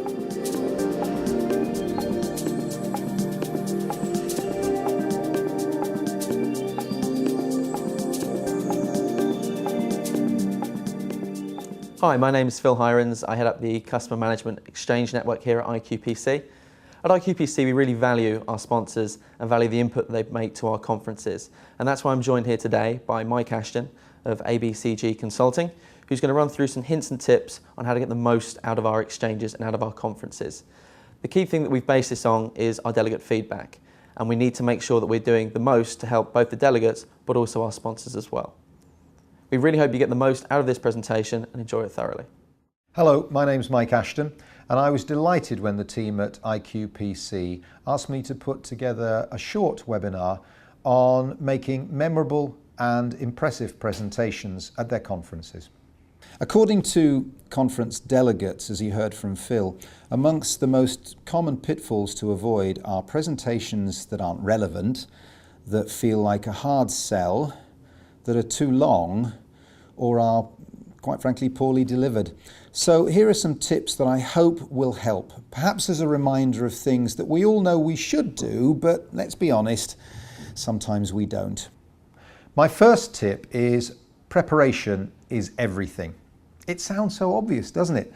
Hi, my name is Phil Hirons. I head up the Customer Management Exchange Network here at IQPC. At IQPC, we really value our sponsors and value the input that they make to our conferences. And that's why I'm joined here today by Mike Ashton of ABCG Consulting, who's going to run through some hints and tips on how to get the most out of our exchanges and out of our conferences. The key thing that we've based this on is our delegate feedback. And we need to make sure that we're doing the most to help both the delegates, but also our sponsors as well. We really hope you get the most out of this presentation and enjoy it thoroughly. Hello, my name's Mike Ashton, and I was delighted when the team at IQPC asked me to put together a short webinar on making memorable and impressive presentations at their conferences. According to conference delegates, as you heard from Phil, amongst the most common pitfalls to avoid are presentations that aren't relevant, that feel like a hard sell, that are too long, or are, quite frankly, poorly delivered. So here are some tips that I hope will help, perhaps as a reminder of things that we all know we should do, but let's be honest, sometimes we don't. My first tip is preparation is everything. It sounds so obvious, doesn't it?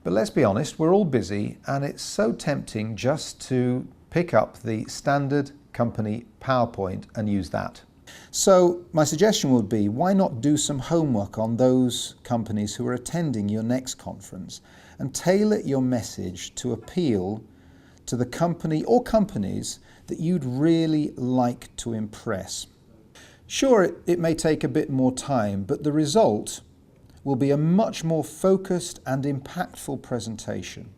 But let's be honest, we're all busy, and it's so tempting just to pick up the standard company PowerPoint and use that. So my suggestion would be, why not do some homework on those companies who are attending your next conference and tailor your message to appeal to the company or companies that you'd really like to impress. Sure, it may take a bit more time, but the result will be a much more focused and impactful presentation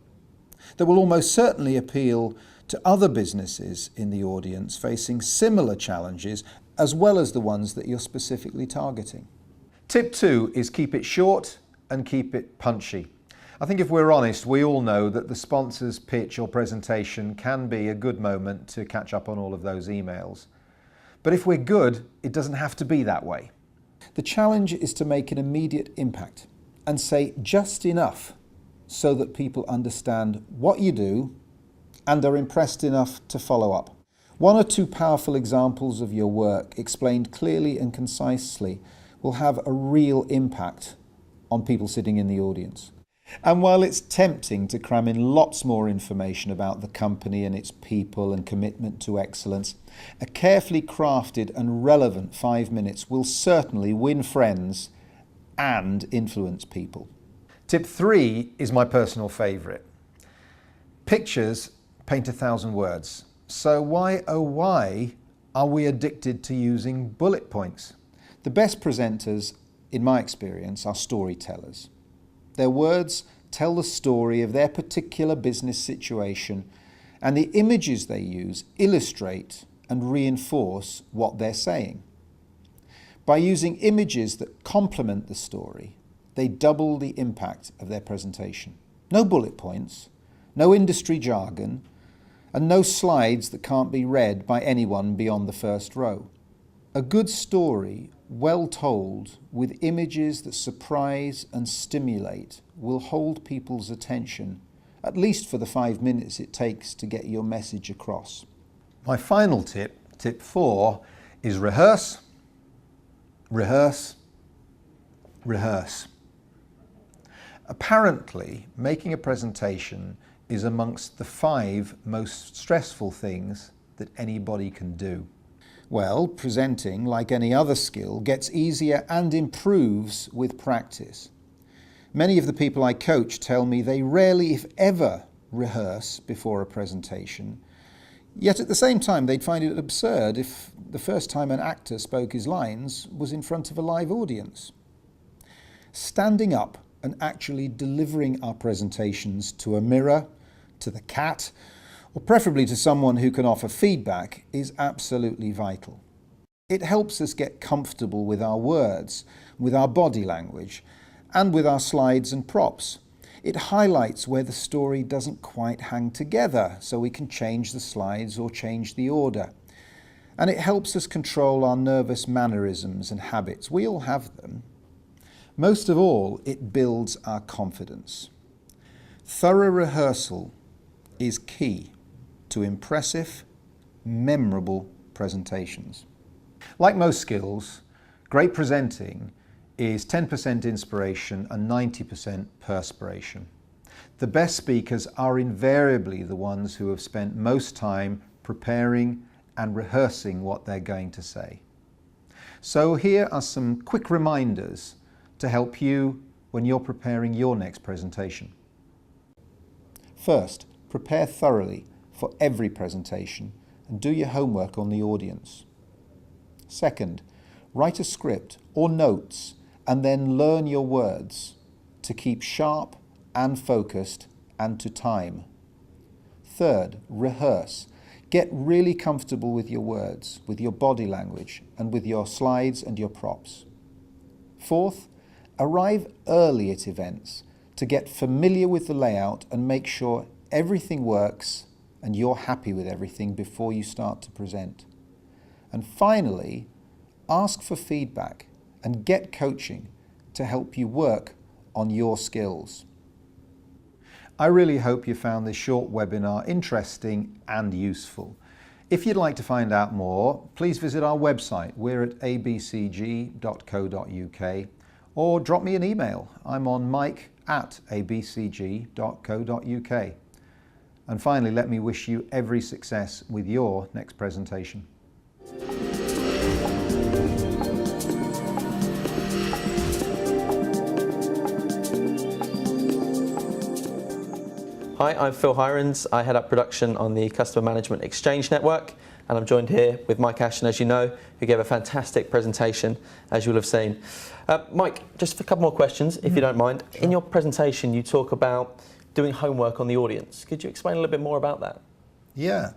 that will almost certainly appeal to other businesses in the audience facing similar challenges, as well as the ones that you're specifically targeting. Tip 2 is keep it short and keep it punchy. I think if we're honest, we all know that the sponsor's pitch or presentation can be a good moment to catch up on all of those emails. But if we're good, it doesn't have to be that way. The challenge is to make an immediate impact and say just enough so that people understand what you do and are impressed enough to follow up. One or two powerful examples of your work explained clearly and concisely will have a real impact on people sitting in the audience. And while it's tempting to cram in lots more information about the company and its people and commitment to excellence, a carefully crafted and relevant 5 minutes will certainly win friends and influence people. Tip 3 is my personal favourite. Pictures paint 1,000 words. So why, oh why, are we addicted to using bullet points? The best presenters, in my experience, are storytellers. Their words tell the story of their particular business situation, and the images they use illustrate and reinforce what they're saying. By using images that complement the story, they double the impact of their presentation. No bullet points, no industry jargon, and no slides that can't be read by anyone beyond the first row. A good story, well told, with images that surprise and stimulate, will hold people's attention, at least for the 5 minutes it takes to get your message across. My final tip, tip 4, is rehearse, rehearse, rehearse. Apparently, making a presentation is amongst the 5 most stressful things that anybody can do. Well, presenting, like any other skill, gets easier and improves with practice. Many of the people I coach tell me they rarely, if ever, rehearse before a presentation, yet at the same time they'd find it absurd if the first time an actor spoke his lines was in front of a live audience. Standing up and actually delivering our presentations to a mirror, to the cat, or preferably to someone who can offer feedback, is absolutely vital. It helps us get comfortable with our words, with our body language, and with our slides and props. It highlights where the story doesn't quite hang together, so we can change the slides or change the order. And it helps us control our nervous mannerisms and habits. We all have them. Most of all, it builds our confidence. Thorough rehearsal is key to impressive, memorable presentations. Like most skills, great presenting is 10% inspiration and 90% perspiration. The best speakers are invariably the ones who have spent most time preparing and rehearsing what they're going to say. So here are some quick reminders to help you when you're preparing your next presentation. First, prepare thoroughly for every presentation and do your homework on the audience. Second, write a script or notes and then learn your words to keep sharp and focused and to time. Third, rehearse. Get really comfortable with your words, with your body language, and with your slides and your props. Fourth, arrive early at events to get familiar with the layout and make sure everything works and you're happy with everything before you start to present. And finally, ask for feedback and get coaching to help you work on your skills. I really hope you found this short webinar interesting and useful. If you'd like to find out more, please visit our website. We're at abcg.co.uk or drop me an email. I'm on mike@abcg.co.uk. And finally, let me wish you every success with your next presentation. Hi, I'm Phil Hirons. I head up production on the Customer Management Exchange Network, and I'm joined here with Mike Ashton, as you know, who gave a fantastic presentation, as you'll have seen. Mike, just a couple more questions, if you don't mind. Sure. In your presentation, you talk about doing homework on the audience. Could you explain a little bit more about that? Yeah,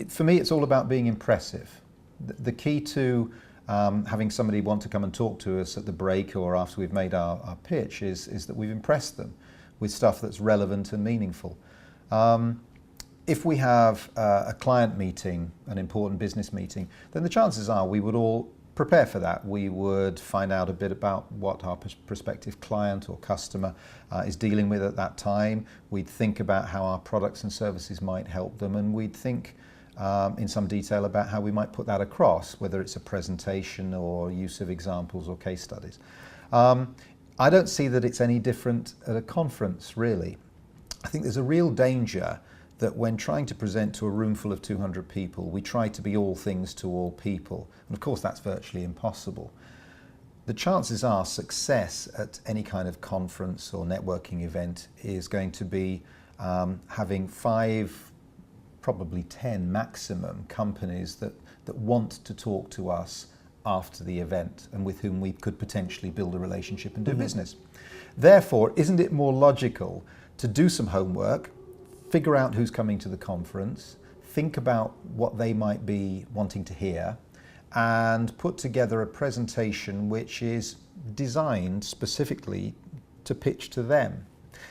for me, it's all about being impressive. The key to having somebody want to come and talk to us at the break or after we've made our pitch is that we've impressed them with stuff that's relevant and meaningful. If we have a client meeting, an important business meeting, then the chances are we would all prepare for that. We would find out a bit about what our prospective client or customer is dealing with at that time. We'd think about how our products and services might help them, and we'd think in some detail about how we might put that across, whether it's a presentation or use of examples or case studies. I don't see that it's any different at a conference, really. I think there's a real danger that when trying to present to a room full of 200 people, we try to be all things to all people. And of course, that's virtually impossible. The chances are success at any kind of conference or networking event is going to be having 5, probably 10 maximum companies that want to talk to us after the event and with whom we could potentially build a relationship and do business. Therefore, isn't it more logical to do some homework, figure out who's coming to the conference, think about what they might be wanting to hear, and put together a presentation which is designed specifically to pitch to them?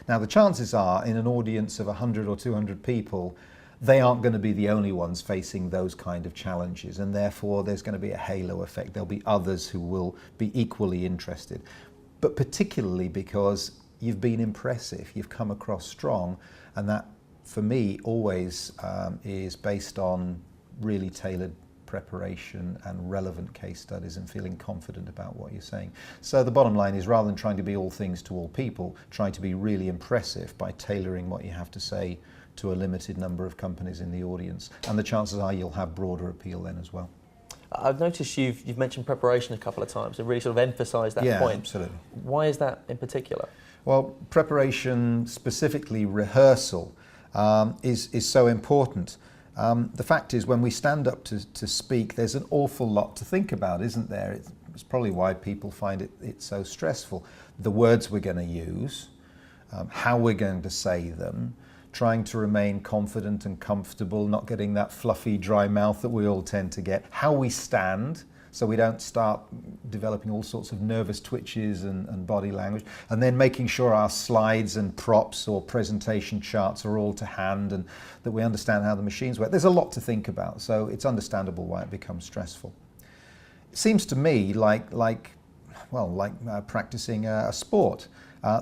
Now, the chances are in an audience of 100 or 200 people, they aren't going to be the only ones facing those kind of challenges, and therefore there's going to be a halo effect. There'll be others who will be equally interested, but particularly because you've been impressive, you've come across strong, and that for me always is based on really tailored preparation and relevant case studies and feeling confident about what you're saying. So the bottom line is, rather than trying to be all things to all people, try to be really impressive by tailoring what you have to say to a limited number of companies in the audience, and the chances are you'll have broader appeal then as well. I've noticed you've mentioned preparation a couple of times and really sort of emphasised that point. Yeah, absolutely. Why is that in particular? Well, preparation, specifically rehearsal, is so important. The fact is, when we stand up to speak, there's an awful lot to think about, isn't there? It's probably why people find it so stressful. The words we're going to use, how we're going to say them, trying to remain confident and comfortable, not getting that fluffy, dry mouth that we all tend to get, how we stand, so we don't start developing all sorts of nervous twitches and body language, and then making sure our slides and props or presentation charts are all to hand and that we understand how the machines work. There's a lot to think about, so it's understandable why it becomes stressful. It seems to me like practicing a sport.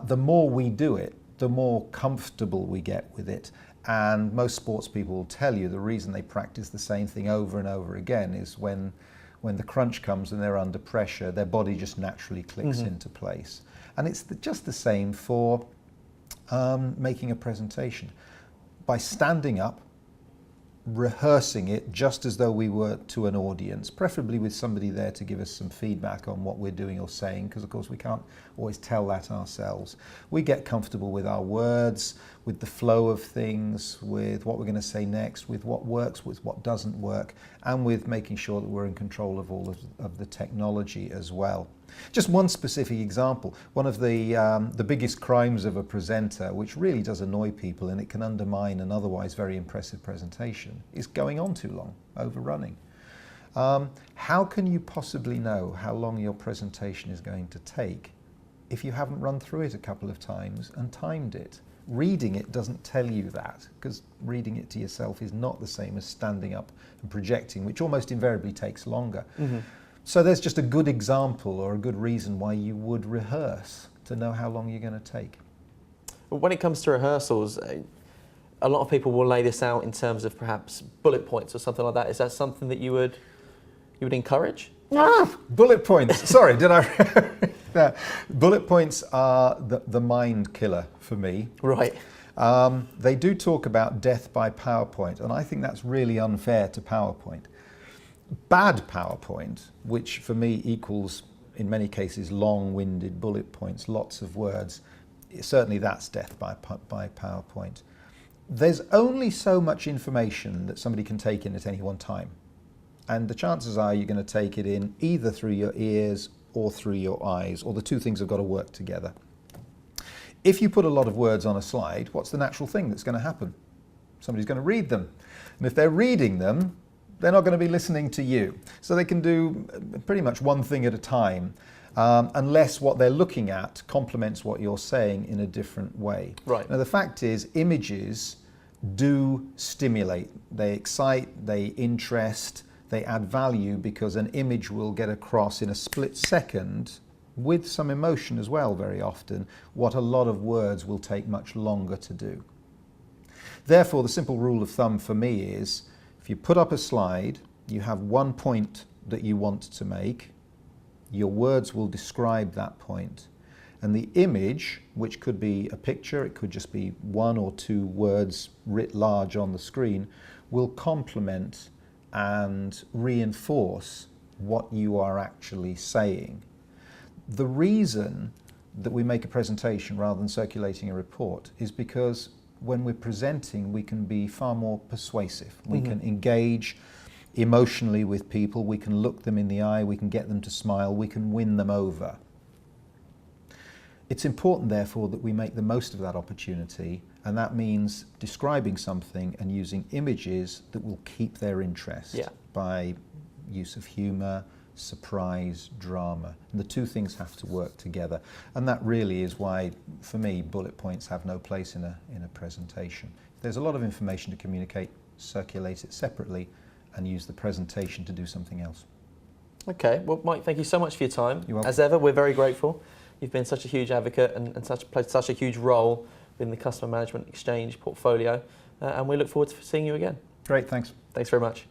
The more we do it, the more comfortable we get with it. And most sports people will tell you the reason they practice the same thing over and over again is when the crunch comes and they're under pressure, their body just naturally clicks into place. And it's just the same for making a presentation. By standing up, rehearsing it just as though we were to an audience, preferably with somebody there to give us some feedback on what we're doing or saying, because of course we can't always tell that ourselves. We get comfortable with our words, with the flow of things, with what we're going to say next, with what works, with what doesn't work, and with making sure that we're in control of all of the technology as well. Just one specific example, one of the biggest crimes of a presenter, which really does annoy people and it can undermine an otherwise very impressive presentation, is going on too long, overrunning. How can you possibly know how long your presentation is going to take if you haven't run through it a couple of times and timed it? Reading it doesn't tell you that, because reading it to yourself is not the same as standing up and projecting, which almost invariably takes longer. So there's just a good example or a good reason why you would rehearse to know how long you're going to take. When it comes to rehearsals, a lot of people will lay this out in terms of perhaps bullet points or something like that. Is that something that you would encourage? Bullet points. Sorry, did I? No. Bullet points are the mind killer for me. Right. They do talk about death by PowerPoint, and I think that's really unfair to PowerPoint. Bad PowerPoint, which for me equals, in many cases, long-winded bullet points, lots of words, certainly that's death by PowerPoint. There's only so much information that somebody can take in at any one time. And the chances are you're going to take it in either through your ears or through your eyes, or the two things have got to work together. If you put a lot of words on a slide, what's the natural thing that's going to happen? Somebody's going to read them. And if they're reading them, they're not going to be listening to you. So they can do pretty much one thing at a time, unless what they're looking at complements what you're saying in a different way. Right. Now the fact is, images do stimulate. They excite, they interest, they add value, because an image will get across in a split second, with some emotion as well very often, what a lot of words will take much longer to do. Therefore, the simple rule of thumb for me is, if you put up a slide, you have one point that you want to make, your words will describe that point, and the image, which could be a picture, it could just be one or two words writ large on the screen, will complement and reinforce what you are actually saying. The reason that we make a presentation rather than circulating a report is because when we're presenting, we can be far more persuasive. We can engage emotionally with people, we can look them in the eye, we can get them to smile, we can win them over. It's important, therefore, that we make the most of that opportunity, and that means describing something and using images that will keep their interest by use of humour, surprise, drama. And the two things have to work together. And that really is why, for me, bullet points have no place in a presentation. If there's a lot of information to communicate, circulate it separately and use the presentation to do something else. Okay, well, Mike, thank you so much for your time. You're welcome. As ever, we're very grateful. You've been such a huge advocate and played such a huge role in the Customer Management Exchange portfolio, and we look forward to seeing you again. Great, thanks. Thanks very much.